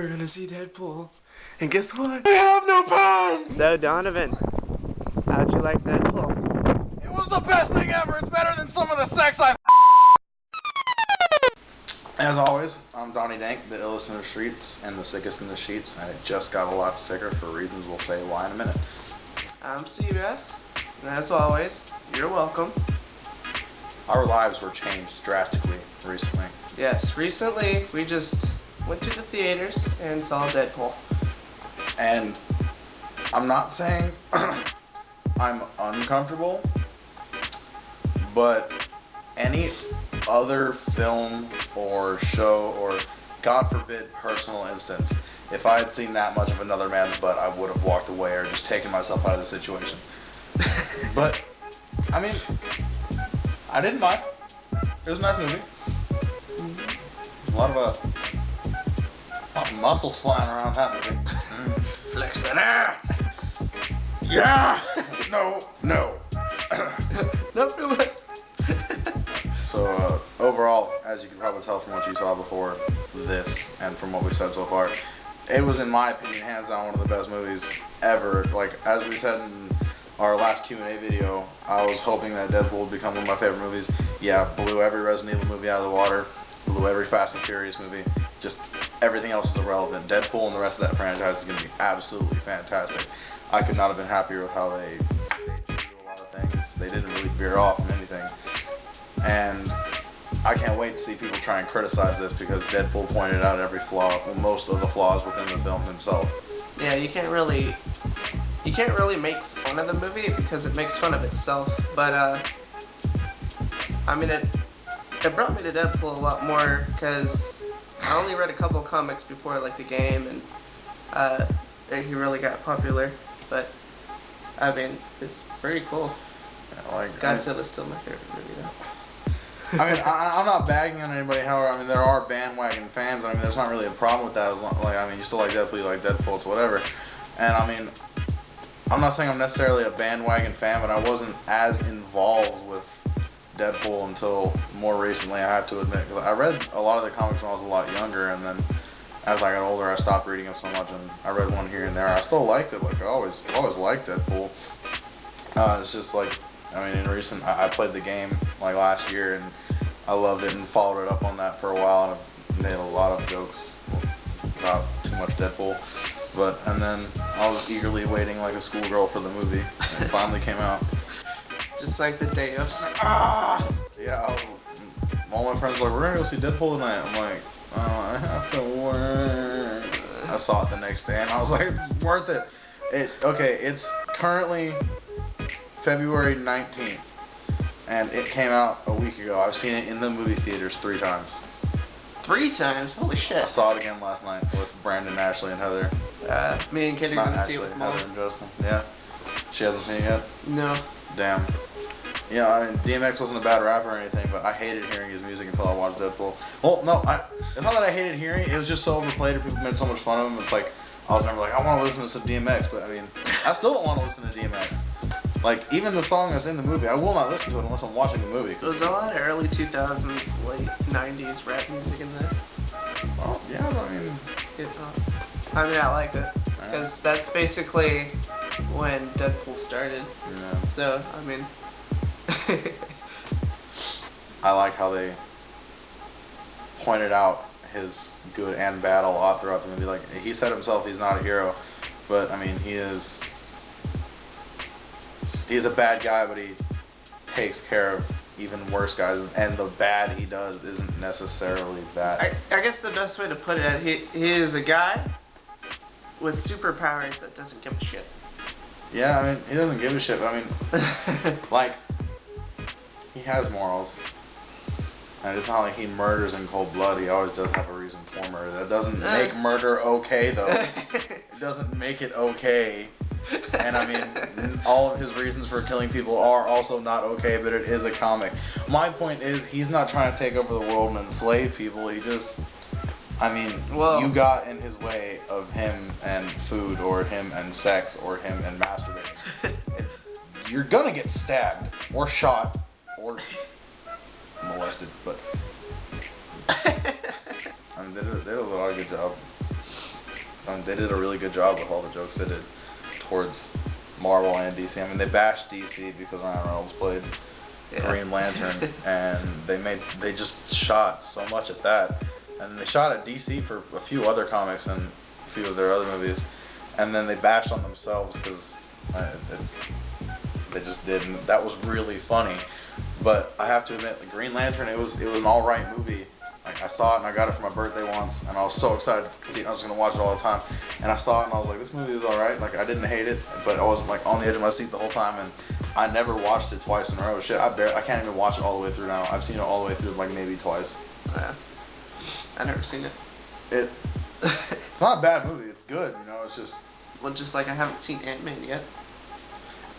we're gonna see Deadpool. And guess what? I have no pants! So, Donovan, how'd you like Deadpool? It was the best thing ever! It's better than some of the sex I've... As always, I'm Donny Dank, the illest in the streets and the sickest in the sheets, and it just got a lot sicker for reasons we'll say why in a minute. I'm C-bass, and as always, you're welcome. Our lives were changed drastically recently. Yes, recently we just went to the theaters and saw Deadpool. And I'm not saying I'm uncomfortable, but any other film or show or, God forbid, personal instance, if I had seen that much of another man's butt, I would have walked away or just taken myself out of the situation. But, I mean, I didn't mind. It was a nice movie. A lot of muscles flying around that movie. Flex that ass! Yeah! No. Nope, do it. So, overall, as you can probably tell from what you saw before this and from what we said so far, it was, in my opinion, hands down one of the best movies ever. Like, as we said in our last Q&A video, I was hoping that Deadpool would become one of my favorite movies. Yeah, blew every Resident Evil movie out of the water, blew every Fast and Furious movie, just everything else is irrelevant. Deadpool and the rest of that franchise is going to be absolutely fantastic. I could not have been happier with how they stayed true to a lot of things. They didn't really veer off from anything. And I can't wait to see people try and criticize this because Deadpool pointed out every flaw, well, most of the flaws within the film himself. Yeah, you can't really make fun of the movie because it makes fun of itself. But I mean, it brought me to Deadpool a lot more because I only read a couple of comics before, like the game, and he really got popular. But I mean, it's pretty cool. Yeah, Godzilla's still my favorite movie though. I mean, I'm not bagging on anybody. However, I mean, there are bandwagon fans. I mean, there's not really a problem with that. As long, like, I mean, you still like Deadpool, you like Deadpool, it's whatever. And I mean, I'm not saying I'm necessarily a bandwagon fan, but I wasn't as involved with Deadpool until more recently, I have to admit. 'Cause I read a lot of the comics when I was a lot younger, and then as I got older, I stopped reading them so much, and I read one here and there. I still liked it. Like, I always liked Deadpool. It's just like, I mean, in recent, I played the game like last year, and I loved it and followed it up on that for a while, and I've made a lot of jokes about too much Deadpool. And then I was eagerly waiting like a schoolgirl for the movie, and it finally came out. Just like the day of. Yeah, all my friends were like, we're gonna go see Deadpool tonight. I'm like, oh, I have to work. I saw it the next day, and I was like, it's worth it. It's currently February 19th, and it came out a week ago. I've seen it in the movie theaters 3 times. 3 times? Holy shit. I saw it again last night with Brandon, Ashley, and Heather. Me and Kitty are gonna see it with Mom. Heather and Justin. Yeah. She hasn't seen it yet? No. Damn. Yeah, I mean, DMX wasn't a bad rapper or anything, but I hated hearing his music until I watched Deadpool. Well, no, it's not that I hated hearing it. It was just so overplayed and people made so much fun of him. It's like, I was never like, I want to listen to some DMX, but I mean, I still don't want to listen to DMX. Like, even the song that's in the movie, I will not listen to it unless I'm watching the movie. There's a lot of early 2000s, late 90s rap music in there. Well, yeah, I mean... I liked it. Because that's basically when Deadpool started. Yeah. So, I mean... I like how they pointed out his good and bad a lot throughout the movie. Like, he said himself he's not a hero, but, I mean, he's a bad guy, but he takes care of even worse guys, and the bad he does isn't necessarily that. I guess the best way to put it is he is a guy with superpowers that doesn't give a shit. Yeah, I mean, he doesn't give a shit, but I mean, like, he has morals. And it's not like he murders in cold blood. He always does have a reason for murder. That doesn't make murder okay, though. It doesn't make it okay. And I mean, all of his reasons for killing people are also not okay, but it is a comic. My point is, he's not trying to take over the world and enslave people. He just, I mean, you got in his way of him and food, or him and sex, or him and masturbating. You're gonna get stabbed, or shot, or molested, but I mean, they did a lot of good job. they did a really good job with all the jokes they did towards Marvel and DC. I mean, they bashed DC because Ryan Reynolds played Green Lantern, and they just shot so much at that, and they shot at DC for a few other comics and a few of their other movies, and then they bashed on themselves because they just didn't. That was really funny, but I have to admit, the Green Lantern, it was an all right movie. Like, I saw it and I got it for my birthday once, and I was so excited to see it. I was gonna watch it all the time, and I saw it and I was like, this movie is all right. Like, I didn't hate it, but I wasn't like on the edge of my seat the whole time, and I never watched it twice in a row. Shit, I can't even watch it all the way through now. I've seen it all the way through like maybe twice. Yeah, I've never seen it. It's not a bad movie. It's good. You know, it's just. Well, just like I haven't seen Ant-Man yet.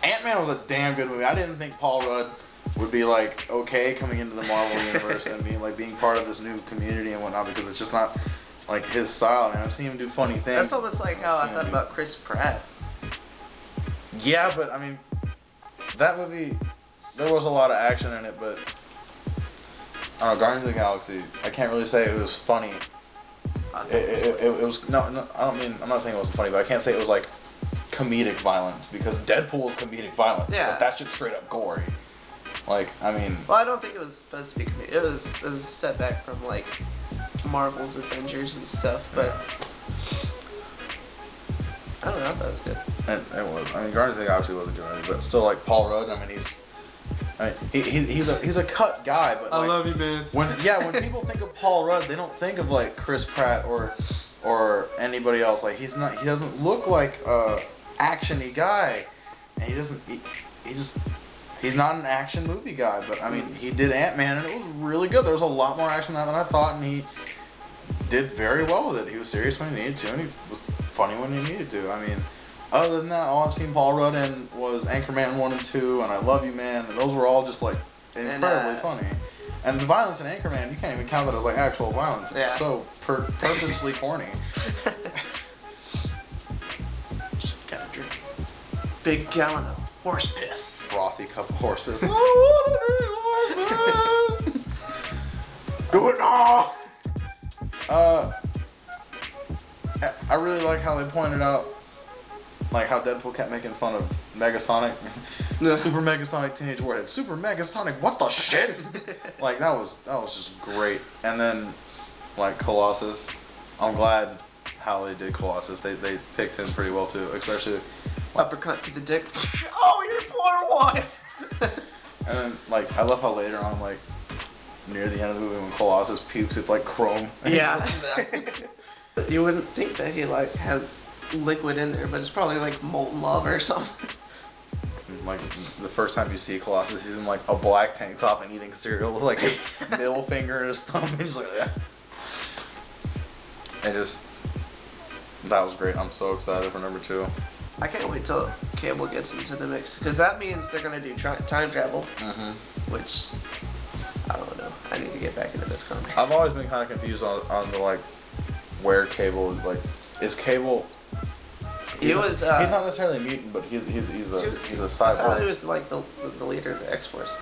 Ant-Man was a damn good movie. I didn't think Paul Rudd would be like okay coming into the Marvel universe and being part of this new community and whatnot, because it's just not like his style. I mean, I've seen him do funny things. That's almost like how I thought about Chris Pratt. Yeah, but I mean, that movie, there was a lot of action in it, but I don't know, Guardians of the Galaxy, I can't really say it was funny. It was no, I don't mean, I'm not saying it wasn't funny, but I can't say it was like comedic violence, because Deadpool is comedic violence. Yeah. But that shit's straight up gory. Like, I mean. Well, I don't think it was supposed to be comedic. It was a step back from like Marvel's Avengers and stuff, but I don't know. I thought it was good. It was. I mean, Guardians of the Galaxy was a good movie, but still, like Paul Rudd. I mean, he's a cut guy, but like, I love you, man. When people think of Paul Rudd, they don't think of like Chris Pratt or anybody else. Like, he doesn't look like a action-y guy, and he's not an action movie guy. But I mean, he did Ant-Man, and it was really good. There was a lot more action than I thought, and he did very well with it. He was serious when he needed to, and he was funny when he needed to. I mean, other than that, all I've seen Paul Rudd in was Anchorman 1 and 2 and I Love You, Man, and those were all just like incredibly funny. And the violence in Anchorman, you can't even count that as like actual violence. It's so purposefully corny. Just gotta drink big gallon of horse piss. Frothy cup of horse piss. I wanna drink horse piss. Do it now. I really like how they pointed out, like how Deadpool kept making fun of Megasonic, Super Megasonic Teenage Warhead, Super Megasonic, what the shit? Like that was just great. And then like Colossus, I'm glad how they did Colossus. They picked him pretty well too, especially uppercut to the dick. Oh, your poor wife. And then like I love how later on, like near the end of the movie when Colossus pukes, it's like chrome. Yeah. You wouldn't think that he like has liquid in there, but it's probably like molten lava or something. Like the first time you see Colossus, he's in like a black tank top and eating cereal with like his middle finger in his thumb. He's like, yeah. That was great. I'm so excited for number 2. I can't wait till Cable gets into the mix, because that means they're gonna do time travel, which I don't know. I need to get back into this comics. I've always been kind of confused on the like where Cable is Cable. He's not necessarily a mutant, but he's a cyborg. I thought he was like the leader of the X-Force.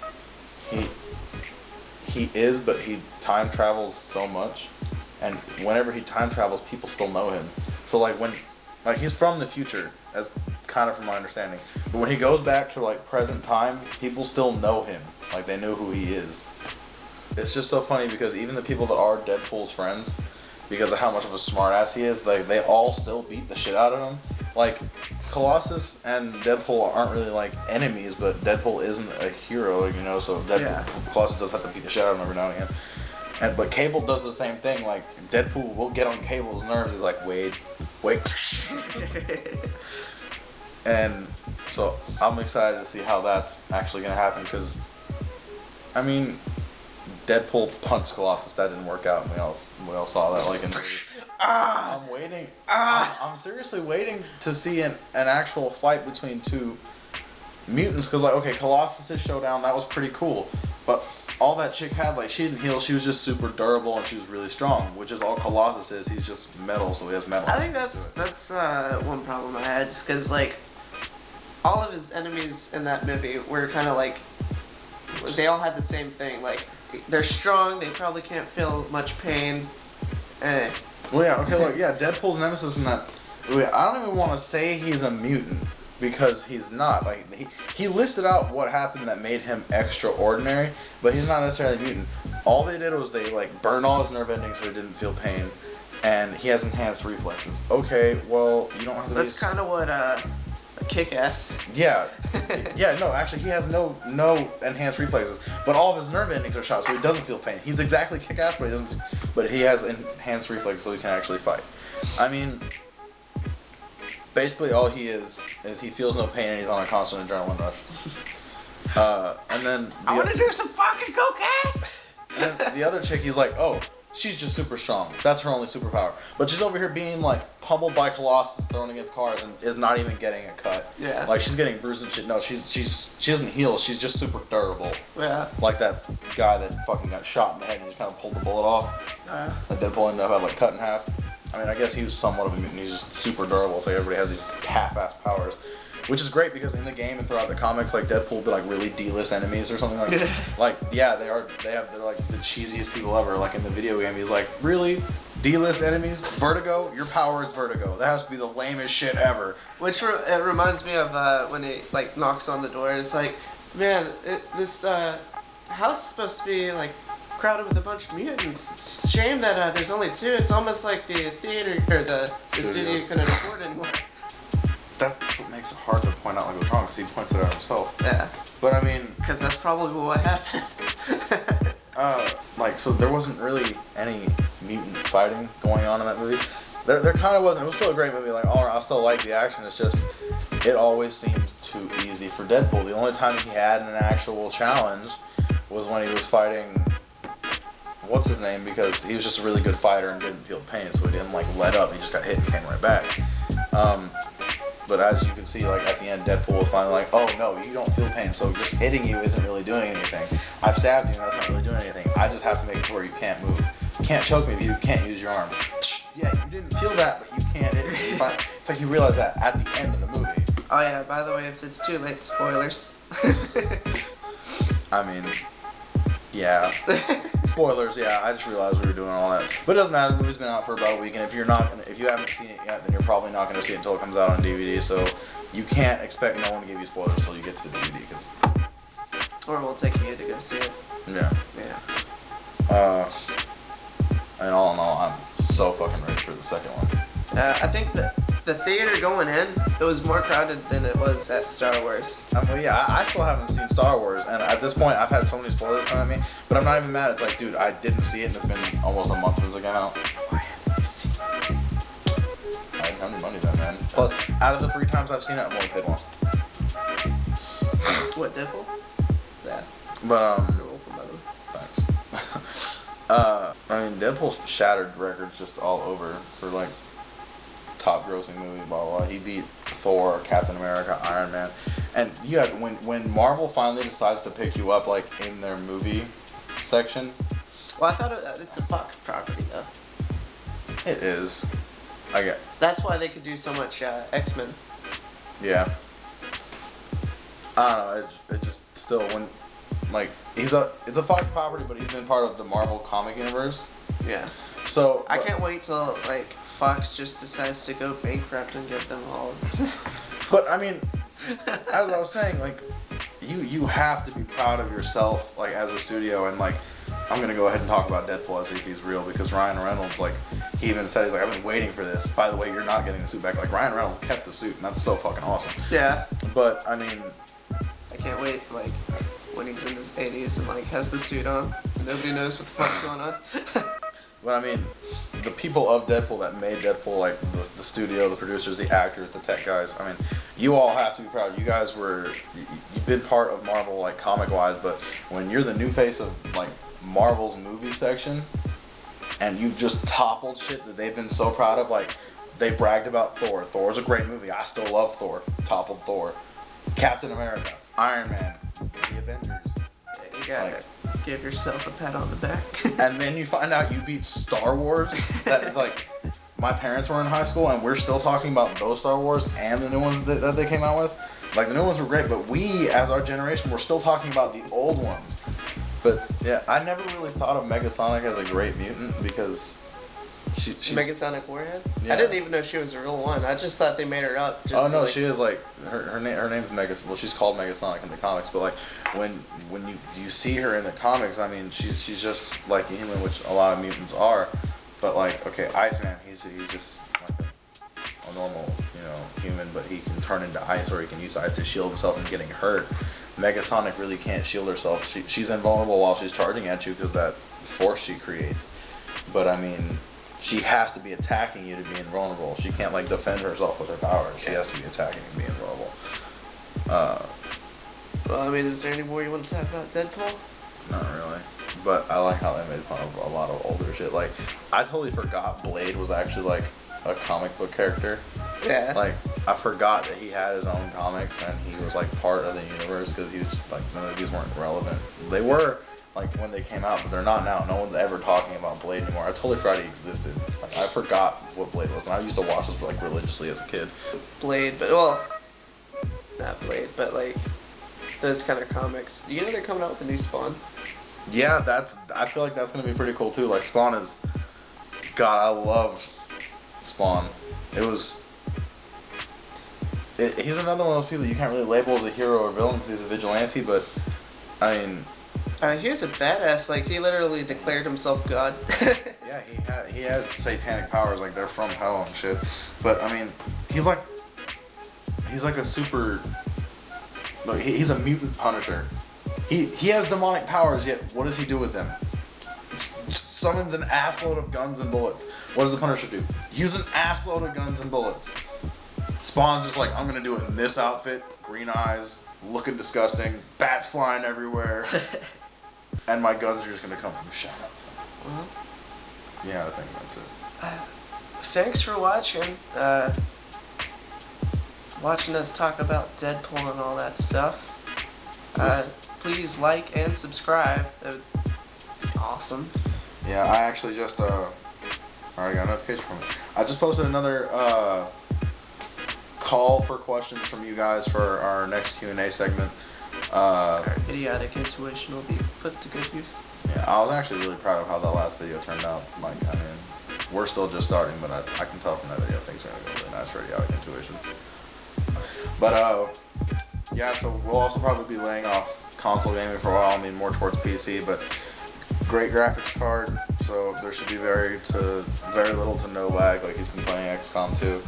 He is, but he time travels so much, and whenever he time travels, people still know him. So like he's from the future, as kind of from my understanding, but when he goes back to like present time, people still know him. Like they know who he is. It's just so funny because even the people that are Deadpool's friends, because of how much of a smartass he is, like they all still beat the shit out of him. Like Colossus and Deadpool aren't really like enemies, but Deadpool isn't a hero, you know. So Colossus does have to beat the shit out of him every now and again. But Cable does the same thing. Like Deadpool will get on Cable's nerves. He's like, wait. And so I'm excited to see how that's actually gonna happen, because I mean, Deadpool punched Colossus. That didn't work out, and we all saw that. Like in the I'm waiting. I'm seriously waiting to see an actual fight between two mutants, because like, okay, Colossus' showdown, that was pretty cool, but all that chick had, like, she didn't heal. She was just super durable and she was really strong, which is all Colossus is. He's just metal, so he has metal. I think that's one problem I had, just because like all of his enemies in that movie were kind of like, they all had the same thing. Like, they're strong, they probably can't feel much pain. Well, yeah, okay, look, yeah, Deadpool's nemesis in that. I don't even want to say he's a mutant because he's not. Like he listed out what happened that made him extraordinary, but he's not necessarily a mutant. All they did was they like burned all his nerve endings so he didn't feel pain, and he has enhanced reflexes. Okay, well you don't have to. That's kind of what a Kick-Ass. Yeah, yeah. No, actually, he has no enhanced reflexes, but all of his nerve endings are shot, so he doesn't feel pain. He's exactly Kick-Ass, but he doesn't. But he has enhanced reflexes, so he can actually fight. I mean, basically, all he is he feels no pain and he's on a constant adrenaline rush. And then I want to do some fucking cocaine. And then the other chick, he's like, oh, she's just super strong. That's her only superpower. But she's over here being like pummeled by Colossus, thrown against cars, and is not even getting a cut. Yeah. Like she's getting bruised and shit. No, she doesn't heal. She's just super durable. Yeah. Like that guy that fucking got shot in the head and just kind of pulled the bullet off. That Deadpool ended up had like cut in half. I mean, I guess he was somewhat of a mutant. He's just super durable. So everybody has these half-ass powers, which is great because in the game and throughout the comics, like Deadpool will be like really D-list enemies or something like yeah, they're like the cheesiest people ever. Like in the video game, he's like, really? D-list enemies? Vertigo? Your power is Vertigo. That has to be the lamest shit ever. Which it reminds me of when he like knocks on the door. It's like, man, this house is supposed to be like crowded with a bunch of mutants. It's a shame that there's only two. It's almost like the theater or the studio couldn't afford it anymore. That's what makes it hard to point out like what's wrong because he points it out himself. Yeah. But I mean, because that's probably what happened. like so there wasn't really any mutant fighting going on in that movie. There kind of wasn't. It was still a great movie. Like, I still like the action. It's just, it always seemed too easy for Deadpool. The only time he had an actual challenge was when he was fighting, what's his name? Because he was just a really good fighter and didn't feel pain, so he didn't like let up. He just got hit and came right back. But as you can see, like at the end, Deadpool was finally like, oh no, you don't feel pain, so just hitting you isn't really doing anything. I've stabbed you and that's not really doing anything. I just have to make it to where you can't move. You can't choke me if you can't use your arm. Yeah, you didn't feel that, but you can't hit me. It's like you realize that at the end of the movie. Oh yeah, by the way, if it's too late, spoilers. I mean, yeah. Spoilers, yeah, I just realized we were doing all that. But it doesn't matter, the movie's been out for about a week, and if you haven't seen it yet, then you're probably not going to see it until it comes out on DVD, so you can't expect no one to give you spoilers until you get to the DVD, because... Or we'll take you to go see it. Yeah. Yeah. And all in all, I'm so fucking ready for the second one. I think that the theater going in, it was more crowded than it was at Star Wars. Well, yeah, I still haven't seen Star Wars, and at this point, I've had so many spoilers come at me, but I'm not even mad. It's like, dude, I didn't see it, and it's been almost a month since it came out. Why haven't you seen it? I didn't have any money then, man. Plus, out of the 3 times I've seen it, I've only paid once. What, Deadpool? Yeah. But, You're welcome, by the way. thanks. I mean, Deadpool shattered records just all over for, like, top grossing movie, blah, blah, blah. He beat Thor, Captain America, Iron Man. And you had, when Marvel finally decides to pick you up, like, in their movie section. Well, I thought it's a Fox property, though. It is. I get. That's why they could do so much X-Men. Yeah. I don't know, it just still, when, like, it's a Fox property, but he's been part of the Marvel comic universe. Yeah. So. I can't wait till, like, Fox just decides to go bankrupt and get them all. But, I mean, as I was saying, like, you have to be proud of yourself, like, as a studio, and, like, I'm gonna go ahead and talk about Deadpool as if he's real, because Ryan Reynolds, like, he even said, he's like, I've been waiting for this. By the way, you're not getting the suit back. Like, Ryan Reynolds kept the suit, and that's so fucking awesome. Yeah. But, I mean... I can't wait, like, when he's in his 80s and, like, has the suit on. And nobody knows what the fuck's going on. But, I mean, the people of Deadpool that made Deadpool, like, the studio, the producers, the actors, the tech guys, I mean, you all have to be proud. You guys you've been part of Marvel, like, comic-wise, but when you're the new face of, like, Marvel's movie section, and you've just toppled shit that they've been so proud of, like, they bragged about Thor. Thor's a great movie. I still love Thor. Toppled Thor. Captain America. Iron Man. The Avengers. Yeah, you gotta give yourself a pat on the back. And then you find out you beat Star Wars. That, like, my parents were in high school, and we're still talking about those Star Wars and the new ones that they came out with. Like, the new ones were great, but we, as our generation, we're still talking about the old ones. But, yeah, I never really thought of Megasonic as a great mutant, because she's Megasonic Warhead? Yeah. I didn't even know she was a real one. I just thought they made her up. Just oh no, like, she is like her name's Well, she's called Megasonic in the comics, but like when you see her in the comics, I mean she's just like a human, which a lot of mutants are. But like, okay, Iceman, he's just like a normal, human, but he can turn into ice, or he can use ice to shield himself from getting hurt. Megasonic really can't shield herself. She's invulnerable while she's charging at you because that force she creates. But I mean, she has to be attacking you to be invulnerable. She can't like defend herself with her powers. She has to be attacking and be invulnerable. Well, I mean, is there any more you want to talk about Deadpool? Not really. But I like how they made fun of a lot of older shit. Like, I totally forgot Blade was actually like a comic book character. Yeah. Like, I forgot that he had his own comics and he was like part of the universe because he was like, the movies weren't relevant. They were like when they came out, but they're not now. No one's ever talking about Blade anymore. I totally forgot he existed. Like, I forgot what Blade was, and I used to watch this like religiously as a kid. Blade, but well, not Blade, but like those kind of comics. You know they're coming out with a new Spawn. Yeah, I feel like that's gonna be pretty cool too. Like Spawn is, God, I loved Spawn. He's another one of those people you can't really label as a hero or villain because he's a vigilante, but I mean. He was a badass. Like he literally declared himself God. Yeah, he has satanic powers. Like they're from hell and shit. But I mean, he's like a super. Look, he's a mutant Punisher. He has demonic powers. Yet what does he do with them? Just summons an assload of guns and bullets. What does the Punisher do? Use an assload of guns and bullets. Spawn's just like, I'm gonna do it in this outfit. Green eyes, looking disgusting, bats flying everywhere. And my guns are just gonna come from shadow. Well, yeah, I think that's it. Thanks for watching. Watching us talk about Deadpool and all that stuff. Please like and subscribe. That would be awesome. Yeah, I actually just already got a notification from it. I just posted another call for questions from you guys for our next Q&A segment. Our idiotic intuition will be put to good use. Yeah, I was actually really proud of how that last video turned out. Like, I mean, we're still just starting, but I can tell from that video things are going to go really nice for idiotic intuition. But, yeah, so we'll also probably be laying off console gaming for a while. I mean, more towards PC, but great graphics card, so there should be very little to no lag. Like, he's been playing Xcom too.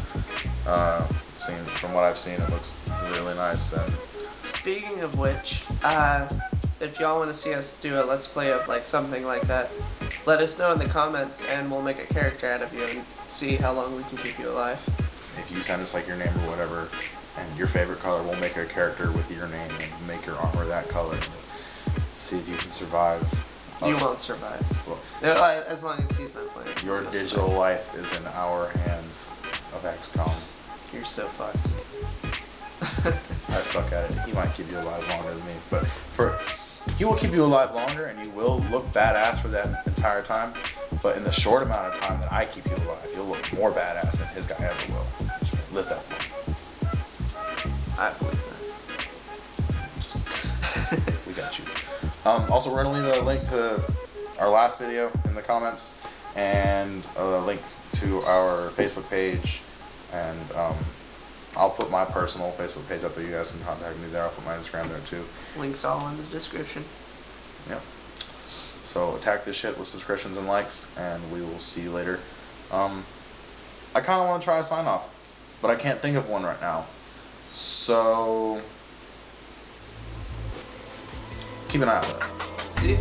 From what I've seen, it looks really nice. And speaking of which, if y'all want to see us do a Let's Play of like something like that, let us know in the comments and we'll make a character out of you and see how long we can keep you alive. If you send us like your name or whatever and your favorite color, we'll make a character with your name and make your armor that color and see if you can survive. You won't survive. So, as long as he's not playing. Your digital life is in our hands of XCOM. You're so fucked. I suck at it. He might keep you alive longer than me, but he will keep you alive longer, and you will look badass for that entire time. But in the short amount of time that I keep you alive, you'll look more badass than his guy ever will. Just live that one. I believe that. We got you. Also, we're gonna leave a link to our last video in the comments, and a link to our Facebook page, and I'll put my personal Facebook page up there. You guys can contact me there. I'll put my Instagram there too. Links all in the description. Yep. So attack this shit with subscriptions and likes, and we will see you later. I kind of want to try a sign off, but I can't think of one right now. So keep an eye on that. See you.